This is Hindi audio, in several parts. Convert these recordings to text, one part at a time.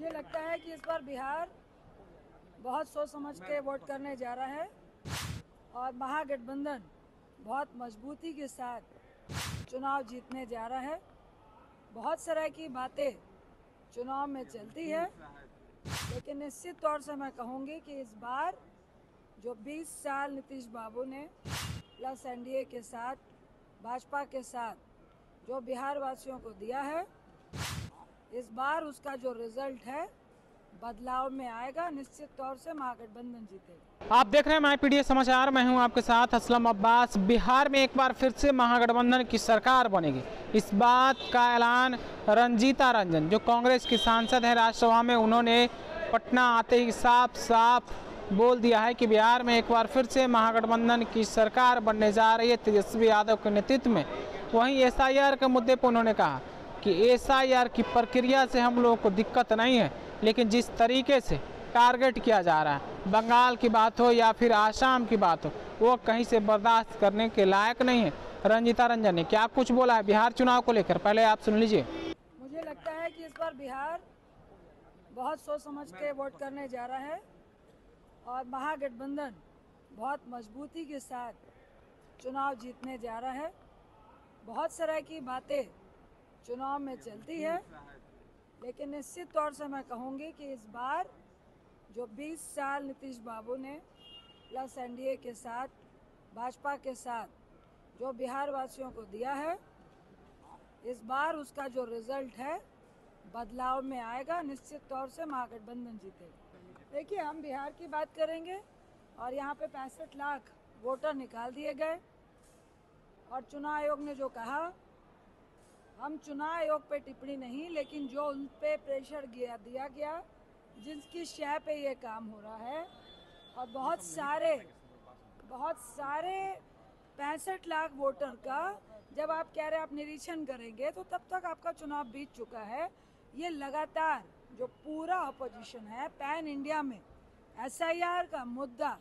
मुझे लगता है कि इस बार बिहार बहुत सोच समझ के वोट करने जा रहा है और महागठबंधन बहुत मजबूती के साथ चुनाव जीतने जा रहा है। बहुत तरह की बातें चुनाव में चलती है, लेकिन निश्चित तौर से मैं कहूँगी कि इस बार जो 20 साल नीतीश बाबू ने प्लस एनडीए के साथ भाजपा के साथ जो बिहार वासियों को दिया है, इस बार उसका जो रिजल्ट है बदलाव में आएगा। निश्चित तौर से महागठबंधन जीतेगा। आप देख रहे हैं माय पीडीए समाचार, मैं हूं आपके साथ असलम अब्बास। बिहार में एक बार फिर से महागठबंधन की सरकार बनेगी, इस बात का ऐलान रंजीता रंजन जो कांग्रेस की सांसद है राज्यसभा में, उन्होंने पटना आते ही साफ साफ बोल दिया है कि बिहार में एक बार फिर से महागठबंधन की सरकार बनने जा रही है तेजस्वी यादव के नेतृत्व में। वहीं एसआईआर के मुद्दे पर उन्होंने कहा कि एसआईआर की प्रक्रिया से हम लोगों को दिक्कत नहीं है, लेकिन जिस तरीके से टारगेट किया जा रहा है, बंगाल की बात हो या फिर आसाम की बात हो, वो कहीं से बर्दाश्त करने के लायक नहीं है। रंजीता रंजन ने क्या कुछ बोला है बिहार चुनाव को लेकर, पहले आप सुन लीजिए। मुझे लगता है कि इस बार बिहार बहुत सोच समझ के वोट करने जा रहा है और महागठबंधन बहुत मजबूती के साथ चुनाव जीतने जा रहा है। बहुत तरह की बातें चुनाव में चलती है, लेकिन निश्चित तौर से मैं कहूँगी कि इस बार जो 20 साल नीतीश बाबू ने प्लस एनडीए के साथ भाजपा के साथ जो बिहार वासियों को दिया है, इस बार उसका जो रिजल्ट है बदलाव में आएगा। निश्चित तौर से महागठबंधन जीतेगा। देखिए, हम बिहार की बात करेंगे और यहाँ पे 65 लाख वोटर निकाल दिए गए और चुनाव आयोग ने जो कहा, हम चुनाव आयोग पे टिप्पणी नहीं, लेकिन जो उन पे प्रेशर दिया गया, जिसकी शय पे ये काम हो रहा है, और बहुत सारे 65 लाख वोटर का जब आप कह रहे हैं आप निरीक्षण करेंगे, तो तब तक आपका चुनाव बीत चुका है। ये लगातार जो पूरा अपोजिशन है पैन इंडिया में एसआईआर का मुद्दा,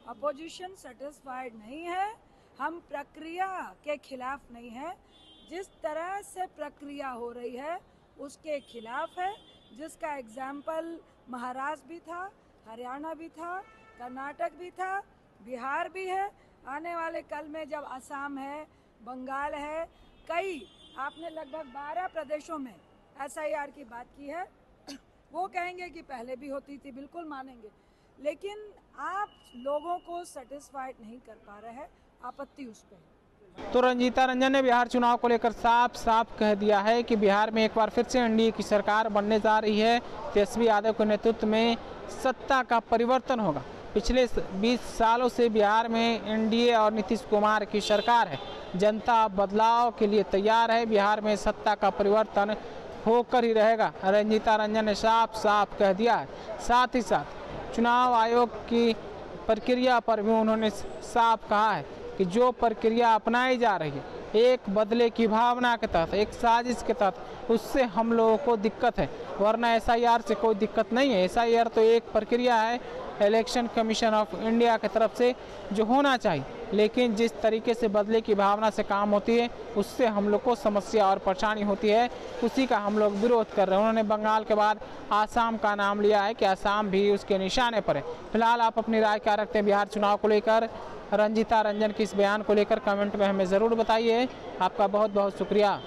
अपोजिशन सेटिस्फाइड नहीं है। हम प्रक्रिया के खिलाफ नहीं है, जिस तरह से प्रक्रिया हो रही है उसके खिलाफ है, जिसका एग्जाम्पल महाराष्ट्र भी था, हरियाणा भी था, कर्नाटक भी था, बिहार भी है। आने वाले कल में जब असम है, बंगाल है, कई आपने लगभग 12 प्रदेशों में एसआईआर की बात की है, वो कहेंगे कि पहले भी होती थी, बिल्कुल मानेंगे, लेकिन आप लोगों को सेटिस्फाइड नहीं कर पा रहे हैं, आपत्ति उस पर। तो रंजीता रंजन ने बिहार चुनाव को लेकर साफ साफ कह दिया है कि बिहार में एक बार फिर से एनडीए की सरकार बनने जा रही है। तेजस्वी यादव के नेतृत्व में सत्ता का परिवर्तन होगा। पिछले 20 सालों से बिहार में एनडीए और नीतीश कुमार की सरकार है। जनता बदलाव के लिए तैयार है, बिहार में सत्ता का परिवर्तन होकर ही रहेगा, रंजीता रंजन ने साफ साफ कह दिया है। साथ ही साथ चुनाव आयोग की प्रक्रिया पर भी उन्होंने साफ कहा है कि जो प्रक्रिया अपनाई जा रही है एक बदले की भावना के तहत, एक साजिश के तहत, उससे हम लोगों को दिक्कत है, वरना एसआईआर से कोई दिक्कत नहीं है। एसआईआर तो एक प्रक्रिया है इलेक्शन कमीशन ऑफ इंडिया की तरफ से जो होना चाहिए, लेकिन जिस तरीके से बदले की भावना से काम होती है उससे हम लोग को समस्या और परेशानी होती है, उसी का हम लोग विरोध कर रहे हैं। उन्होंने बंगाल के बाद आसाम का नाम लिया है कि आसाम भी उसके निशाने पर है। फिलहाल आप अपनी राय क्या रखते हैं बिहार चुनाव को लेकर, रंजीता रंजन के इस बयान को लेकर कमेंट में हमें ज़रूर बताइए। आपका बहुत बहुत शुक्रिया।